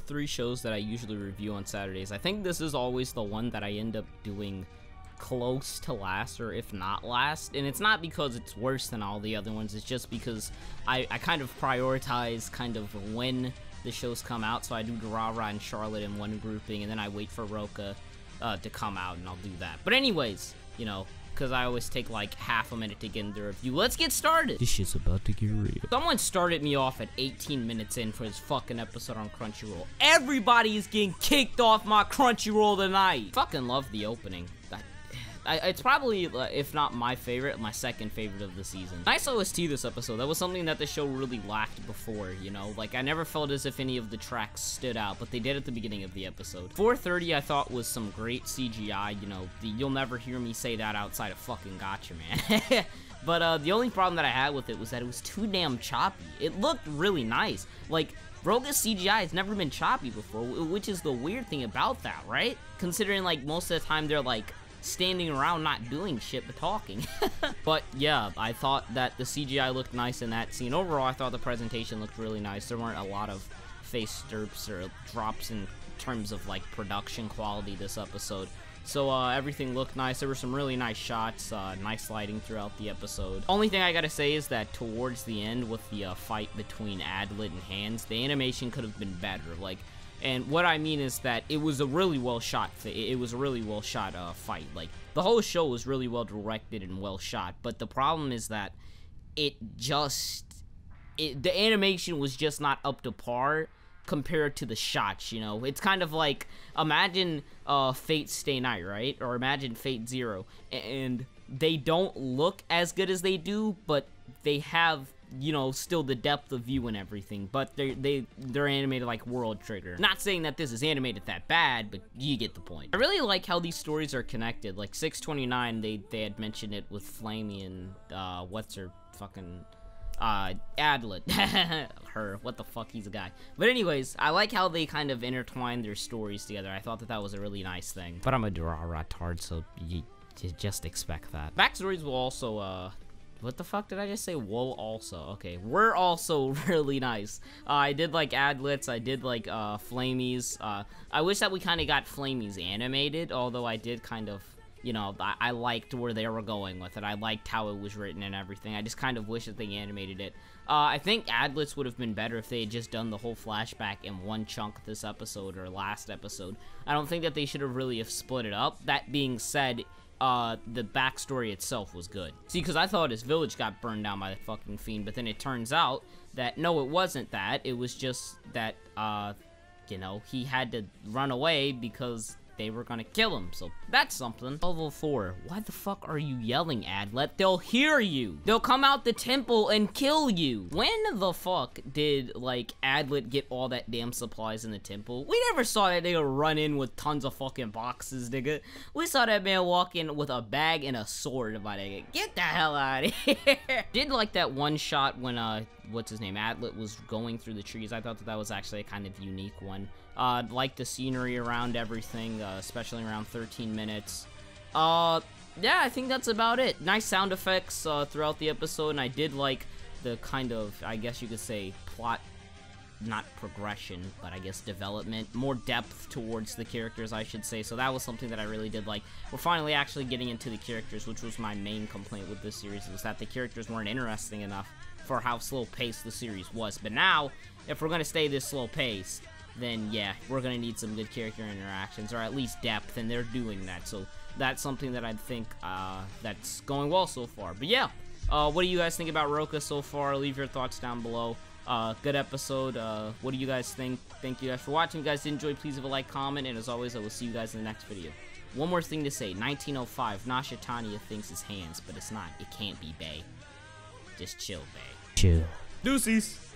3 shows that I usually review on Saturdays, I think this is always the one that I end up doing close to last, or if not last. And it's not because it's worse than all the other ones, it's just because I kind of prioritize kind of when the shows come out. So I do Rokka and Charlotte in one grouping, and then I wait for Rokka to come out, and I'll do that. But anyways, you know, because I always take like half a minute to get into the review. Let's get started. This shit's about to get real. Someone started me off at 18 minutes in for this fucking episode on Crunchyroll. Everybody is getting kicked off my Crunchyroll tonight. Fucking love the opening. It's probably, if not my favorite, my second favorite of the season. Nice OST this episode. That was something that the show really lacked before, you know? Like, I never felt as if any of the tracks stood out, but they did at the beginning of the episode. 4:30, I thought, was some great CGI, you know? You'll never hear me say that outside of fucking Gotcha, man. But the only problem that I had with it was that it was too damn choppy. It looked really nice. Like, Rokka's CGI has never been choppy before, which is the weird thing about that, right? Considering, like, most of the time they're, like, standing around not doing shit but talking. But yeah, I thought that the CGI looked nice in that scene. Overall, I thought the presentation looked really nice. There weren't a lot of face derps or drops in terms of like production quality this episode. So everything looked nice. There were some really nice shots, nice lighting throughout the episode. Only thing I gotta say is that towards the end with the fight between Adlet and Hands, the animation could have been better. Like, and what I mean is that it was a really well shot it was a really well shot fight. Like, the whole show was really well directed and well shot, but the problem is that the animation was just not up to par compared to the shots, you know? It's kind of like, imagine Fate Stay Night, right? Or imagine Fate Zero, and they don't look as good as they do, but they have, you know, still the depth of view and everything, but they're animated like World Trigger. Not saying that this is animated that bad, but you get the point. I really like how these stories are connected. Like 629, they had mentioned it with Flamey and what's her fucking Adlet. Her, what the fuck, he's a guy. But anyways, I like how they kind of intertwine their stories together. I thought that was a really nice thing. But I'm a Rokka so you just expect that. Backstories will also what the fuck did I just say? Wool also. Okay, we're also really nice. I did like Adlets, I did like Flamies. I wish that we kind of got Flamies animated, although I did kind of, you know, I liked where they were going with it. I liked how it was written and everything. I just kind of wish that they animated it. I think Adlets would have been better if they had just done the whole flashback in one chunk this episode or last episode. I don't think that they should have really have split it up. That being said, the backstory itself was good. See, because I thought his village got burned down by the fucking fiend, but then it turns out that, no, it wasn't that. It was just that, you know, he had to run away because they were gonna kill him, so that's something. Level 4. Why the fuck are you yelling, Adlet? They'll hear you. They'll come out the temple and kill you. When the fuck did, like, Adlet get all that damn supplies in the temple? We never saw that nigga run in with tons of fucking boxes, nigga. We saw that man walk in with a bag and a sword, my nigga. Get the hell out of here. Did like that one shot when, what's his name, Adlet was going through the trees. I thought that was actually a kind of unique one. Like the scenery around everything, especially around 13 minutes. Yeah, I think that's about it. Nice sound effects throughout the episode, and I did like the kind of, I guess you could say, plot, not progression, but I guess development, more depth towards the characters, I should say. So that was something that I really did like. We're finally actually getting into the characters, which was my main complaint with this series, was that the characters weren't interesting enough for how slow-paced the series was. But now, if we're gonna stay this slow-paced, then yeah, we're gonna need some good character interactions, or at least depth, and they're doing that. So that's something that I think that's going well so far. But yeah, what do you guys think about Rokka so far? Leave your thoughts down below. Good episode. What do you guys think? Thank you guys for watching. If you guys did enjoy, please leave a like, comment, and as always, I will see you guys in the next video. One more thing to say. 1905, Nashitania thinks it's Hands, but it's not. It can't be Bae. Just chill, Bae. Chill. Deuces!